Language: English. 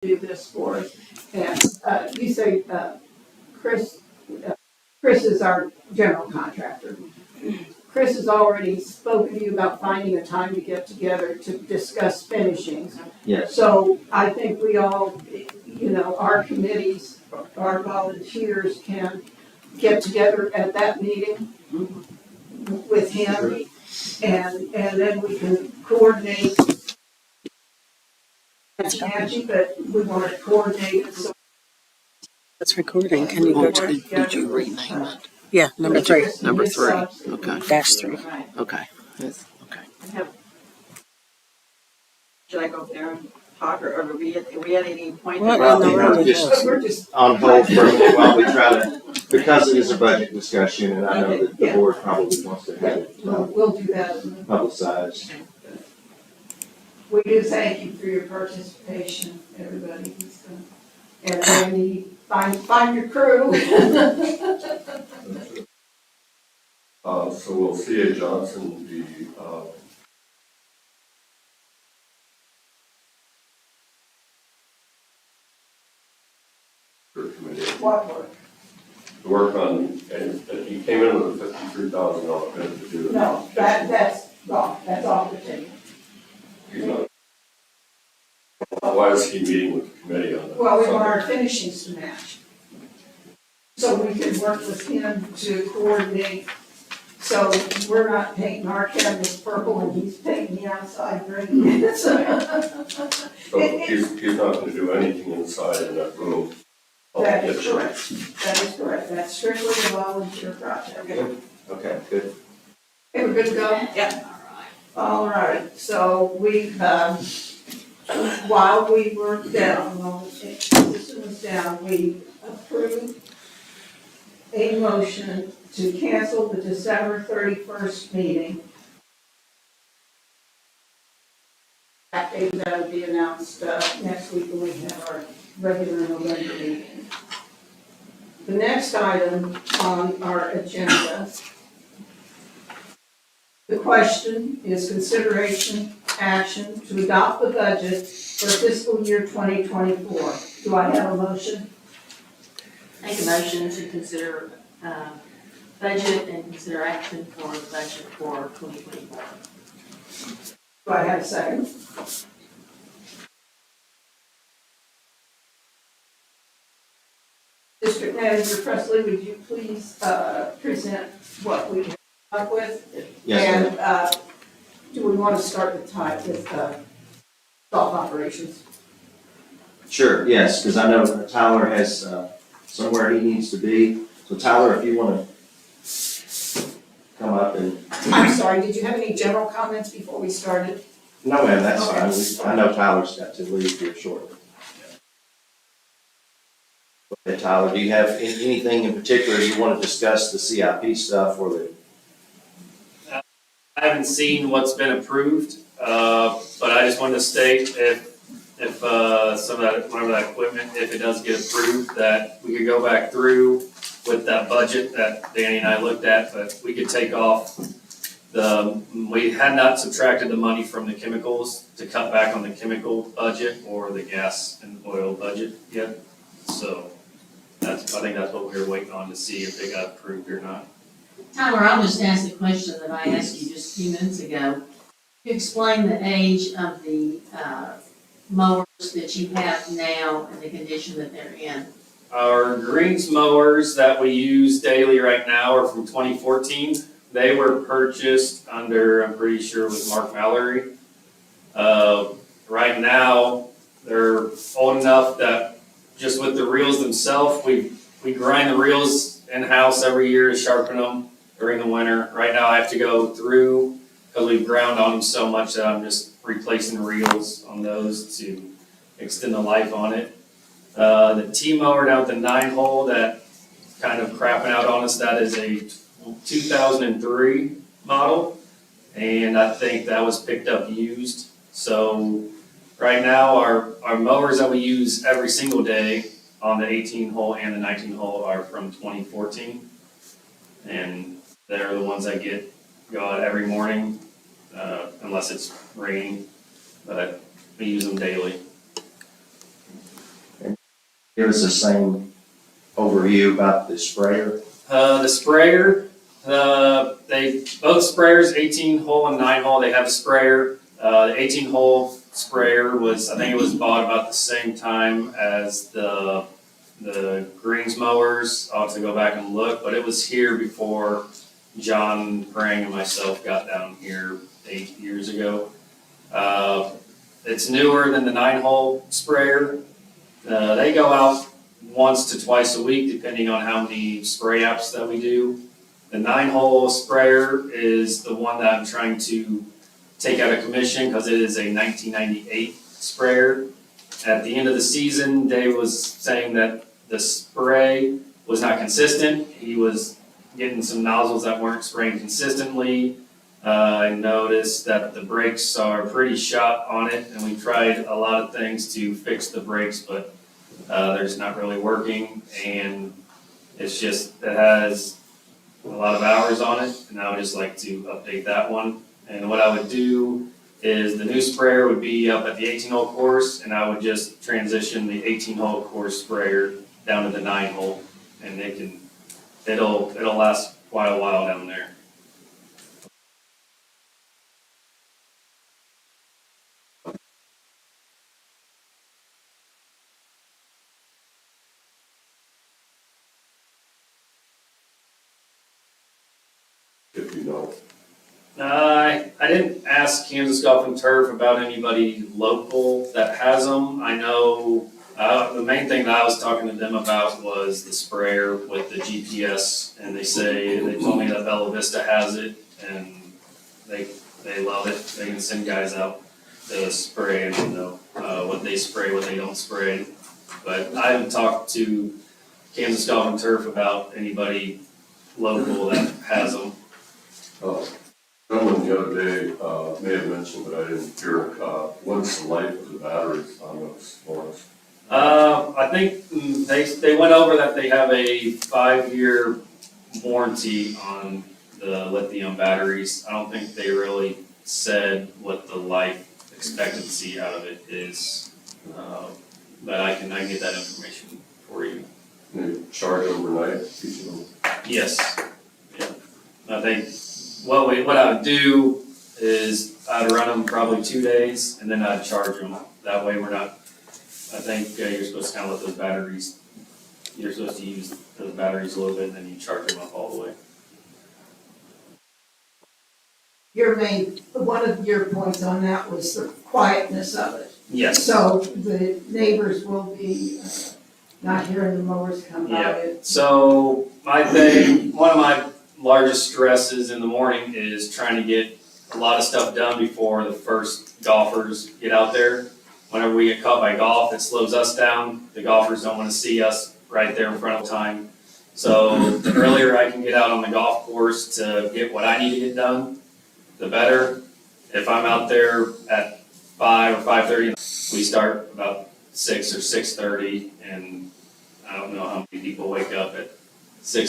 do this for us. And you say Chris, Chris is our general contractor. Chris has already spoken to you about finding a time to get together to discuss finishings. Yes. So I think we all, our committees, our volunteers can get together at that meeting with him, and then we can coordinate. It's magic, but we want to coordinate it so. It's recording. Can you go to, Did you rename it? yeah, number 3, Number 3, okay. -3. Okay. Okay. Should I go up there and talk, or are we at any point? What Well, in the world is just this? We're just, on hold for a minute while we try to, because it is a budget discussion, and I know that the board probably wants to have it we'll do that. publicized. We do thank you for your participation, everybody. And Randy, find your crew. So will C.A. Johnson be, for committee, What work? to work on, and he came in with a $53,000 bid to do it. No, that's off the table. He's not. Why is he meeting with the committee on that? Well, we want our finishings to match. So we can work with him to coordinate, so we're not painting our cabinets purple and he's painting the outside green. So he's not gonna do anything inside in that room. That is correct, that is correct, that's strictly a volunteer project. Okay, good. Okay, we're good to go? Yeah. All right, so we, while we were down, while the system was down, we approved a motion to cancel the December 31st meeting. That date that will be announced next week when we have our regular November meeting. The next item on our agenda, the question is consideration action to adopt the budget for fiscal year 2024. Do I have a motion? Make a motion to consider budget and consider action for the budget for 2024. Do I have a second? District Manager Presley, would you please present what we came up with? Yes, ma'am. And do we want to start with golf operations? Sure, yes, because I know Tyler has somewhere he needs to be. So Tyler, if you want to come up and, I'm sorry, did you have any general comments before we started? no ma'am, that's Okay. fine. I know Tyler's got to leave here shortly. Okay, Tyler, do you have anything in particular you want to discuss, the CIP stuff or the? I haven't seen what's been approved, but I just wanted to state if some of that, whatever that equipment, if it does get approved, that we could go back through with that budget that Danny and I looked at, but we could take off we had not subtracted the money from the chemicals to cut back on the chemical budget or the gas and oil budget yet. So I think that's what we were waiting on to see if they got approved or not. Tyler, I'll just ask the question that I asked you just a few minutes ago. You explain the age of the mowers that you have now and the condition that they're in. Our greens mowers that we use daily right now are from 2014. They were purchased under, I'm pretty sure, with Mark Mallory. Right now, they're old enough that just with the reels themselves, we grind the reels in-house every year to sharpen them during the winter. Right now, I have to go through, because we've ground on them so much that I'm just replacing reels on those to extend the life on it. The T-mower down at the 9-hole that kind of crapping out on us, that is a 2003 model, and I think that was picked up used. So right now, our mowers that we use every single day on the 18-hole and the 19-hole are from 2014, and they're the ones that go out every morning, unless it's raining, but we use them daily. give us the same overview about the sprayer? The sprayer, both sprayers, 18-hole and 9-hole, they have a sprayer. The 18-hole sprayer I think it was bought about the same time as the greens mowers. I'll have to go back and look, but it was here before John Prang and myself got down here 8 years ago. It's newer than the 9-hole sprayer. They go out once to twice a week, depending on how many spray apps that we do. The 9-hole sprayer is the one that I'm trying to take out of commission because it is a 1998 sprayer. At the end of the season, Dave was saying that the spray was not consistent. He was getting some nozzles that weren't spraying consistently. I noticed that the brakes are pretty shot on it, and we tried a lot of things to fix the brakes, but they're just not really working, and it has a lot of hours on it, and I would just like to update that one. And what I would do is the new sprayer would be up at the 18-hole course, and I would just transition the 18-hole course sprayer down to the 9-hole, and it'll last quite a while down there. If you know. I didn't ask Kansas Golf and Turf about anybody local that has them. I know, the main thing that I was talking to them about was the sprayer with the GPS, and they told me that Bella Vista has it, and they love it. They can send guys out to spray and know, what they spray, what they don't spray. But I haven't talked to Kansas Golf and Turf about anybody local that has them. Someone the other day, may have mentioned, but I didn't hear, what's the life of the batteries on those ones? I think they went over that they have a 5-year warranty on the lithium batteries. I don't think they really said what the life expectancy out of it is. But I can get that information for you. They charge overnight, each of them? Yes, yeah. I think, what I would do is I'd run them probably 2 days and then I'd charge them. That way we're not, I think you're supposed to kind of let those batteries, you're supposed to use those batteries a little bit and then you charge them up all the way. One of your points on that was the quietness of it. Yes. So the neighbors will be not hearing the mowers come by Yeah. it. So one of my largest stresses in the morning is trying to get a lot of stuff done before the first golfers get out there. Whenever we get caught by golf, it slows us down. The golfers don't want to see us right there in front of time. So the earlier I can get out on the golf course to get what I need to get done, the better. If I'm out there at 5 or 5:30, we start about 6 or 6:30, and I don't know how many people wake up at 6